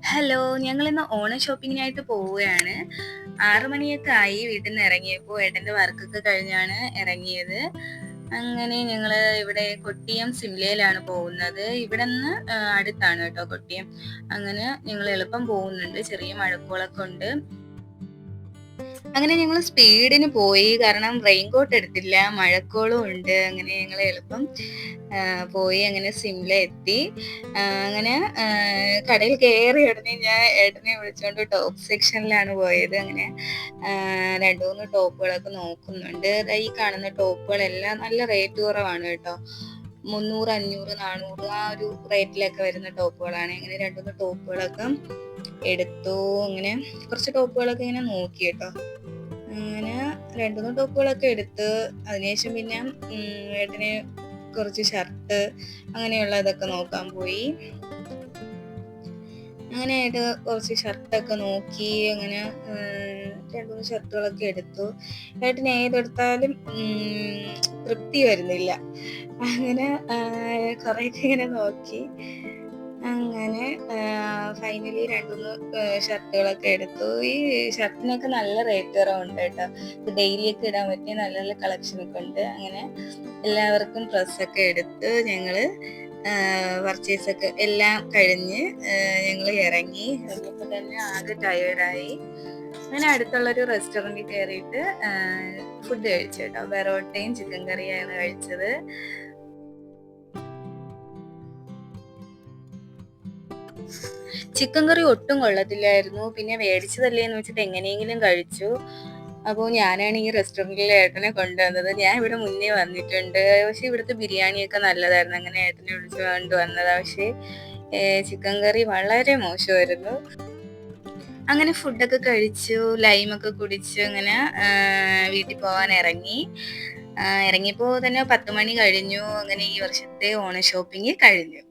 Hello, ഞങ്ങളിന്ന് ഓണം ഷോപ്പിങ്ങിനായിട്ട് പോവുകയാണ്. 6 മണിയൊക്കെ ആയി വീട്ടിന്ന് ഇറങ്ങിയപ്പോ. ഏട്ടന്റെ വർക്കൊക്കെ കഴിഞ്ഞാണ് ഇറങ്ങിയത്. അങ്ങനെ ഞങ്ങള് ഇവിടെ കൊട്ടിയം സിംലയിലാണ് പോകുന്നത്. ഇവിടെന്ന് അടുത്താണ് കേട്ടോ കൊട്ടിയം. അങ്ങനെ ഞങ്ങള് എളുപ്പം പോകുന്നുണ്ട്. ചെറിയ മഴക്കോളൊക്കെ ഉണ്ട്. അങ്ങനെ ഞങ്ങള് സ്പീഡിന് പോയി. കാരണം റെയിൻകോട്ട് എടുത്തില്ല. മഴക്കോളും ഉണ്ട്. അങ്ങനെ ഞങ്ങള് എളുപ്പം പോയി. അങ്ങനെ സിംല എത്തി. അങ്ങനെ കടയിൽ കയറിയ ഉടനെ ഞാൻ ഏട്ടനെ വിളിച്ചോണ്ട് ടോപ്പ് സെക്ഷനിലാണ് പോയത്. അങ്ങനെ 2, 3 ടോപ്പുകളൊക്കെ നോക്കുന്നുണ്ട്. ദാ ഈ കാണുന്ന ടോപ്പുകളെല്ലാം നല്ല റേറ്റ് കുറവാണ് കേട്ടോ. 300, 500, 400 ആ ഒരു റേറ്റിലൊക്കെ വരുന്ന ടോപ്പുകളാണ്. അങ്ങനെ 2, 3 ടോപ്പുകളൊക്കെ എടുത്തു. അങ്ങനെ കുറച്ച് ടോപ്പുകളൊക്കെ ഇങ്ങനെ നോക്കി കേട്ടോ. അങ്ങനെ 2, 3 ടോപ്പുകളൊക്കെ എടുത്ത് അതിനുശേഷം പിന്നെ ഏട്ടന് കുറച്ച് ഷർട്ട് അങ്ങനെയുള്ളതൊക്കെ നോക്കാൻ പോയി. അങ്ങനെ ഏട്ടൻ കുറച്ച് ഷർട്ടൊക്കെ നോക്കി. അങ്ങനെ 2, 3 ഷർട്ടുകളൊക്കെ എടുത്തു. ഏട്ടന് ഏതെടുത്താലും തൃപ്തി വരുന്നില്ല. അങ്ങനെ കുറേയൊക്കെ ഇങ്ങനെ നോക്കി. അങ്ങനെ ഫൈനലി 2, 3 ഷർട്ടുകളൊക്കെ എടുത്തു. ഈ ഷർട്ടിനൊക്കെ നല്ല റേറ്റ് കുറവുണ്ട് കേട്ടോ. ഡെയിലിയൊക്കെ ഇടാൻ പറ്റിയ നല്ല നല്ല കളക്ഷനൊക്കെ ഉണ്ട്. അങ്ങനെ എല്ലാവർക്കും ഡ്രസ്സൊക്കെ എടുത്ത് ഞങ്ങള് പർച്ചേസൊക്കെ എല്ലാം കഴിഞ്ഞ് ഞങ്ങള് ഇറങ്ങിയപ്പോൾ തന്നെ ആകെ ടയേർഡായി. അങ്ങനെ അടുത്തുള്ളൊരു റെസ്റ്റോറൻറ്റിൽ കയറിയിട്ട് ഫുഡ് കഴിച്ചു കേട്ടോ. പെറോട്ടയും ചിക്കൻ കറിയാണ് കഴിച്ചത്. ചിക്കൻ കറി ഒട്ടും കൊള്ളത്തില്ലായിരുന്നു. പിന്നെ മേടിച്ചതല്ലേ എന്ന് വെച്ചിട്ട് എങ്ങനെയെങ്കിലും കഴിച്ചു. അപ്പോൾ ഞാനാണ് ഈ റെസ്റ്റോറൻറ്റിലെ ഏട്ടനെ കൊണ്ടുവന്നത്. ഞാൻ ഇവിടെ മുന്നേ വന്നിട്ടുണ്ട്. പക്ഷെ ഇവിടുത്തെ ബിരിയാണിയൊക്കെ നല്ലതായിരുന്നു. അങ്ങനെ ഏട്ടനെ വിളിച്ചു കൊണ്ട് വന്നതാ. പക്ഷേ ചിക്കൻ കറി വളരെ മോശമായിരുന്നു. അങ്ങനെ ഫുഡൊക്കെ കഴിച്ചു, ലൈമൊക്കെ കുടിച്ച് അങ്ങനെ വീട്ടിൽ പോകാൻ ഇറങ്ങി. ഇറങ്ങിയപ്പോൾ തന്നെ 10 മണി കഴിഞ്ഞു. അങ്ങനെ ഈ വർഷത്തെ ഓണ ഷോപ്പിംഗ് കഴിഞ്ഞു.